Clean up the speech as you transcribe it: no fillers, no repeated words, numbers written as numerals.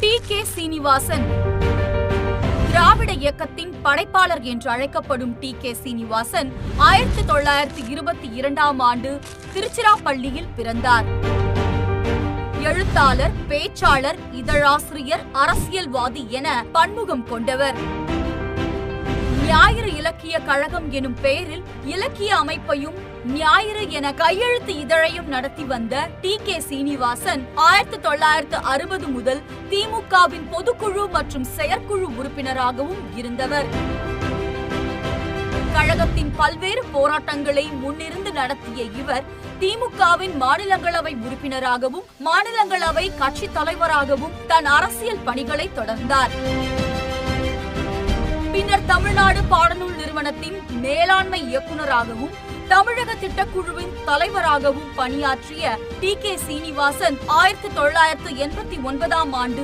DK. Srinivasan திராவிட இயக்கத்தின் படைப்பாளர் என்று அழைக்கப்படும் டி.கே. சீனிவாசன் 1922ஆம் ஆண்டு திருச்சிராப்பள்ளியில் பிறந்தார். எழுத்தாளர், பேச்சாளர், இதழாசிரியர், அரசியல்வாதி என பன்முகம் கொண்டவர். ஞாயிறு இலக்கிய கழகம் எனும் பெயரில் இலக்கிய அமைப்பையும் ஞாயிறு என கையெழுத்து இதழையும் நடத்தி வந்த டி.கே. சீனிவாசன் 1960 முதல் திமுகவின் பொதுக்குழு மற்றும் செயற்குழு உறுப்பினராகவும் இருந்தவர். கழகத்தின் பல்வேறு போராட்டங்களை முன்னிருந்து நடத்திய இவர் திமுகவின் மாநிலங்களவை உறுப்பினராகவும் மாநிலங்களவை கட்சி தலைவராகவும் தன் அரசியல் பணிகளை தொடர்ந்தார். பின்னர் தமிழ்நாடு பாடநூல் நிறுவனத்தின் மேலாண்மை இயக்குநராகவும் தமிழக திட்டக்குழுவின் தலைவராகவும் பணியாற்றிய டி.கே. சீனிவாசன் 1989ஆம் ஆண்டு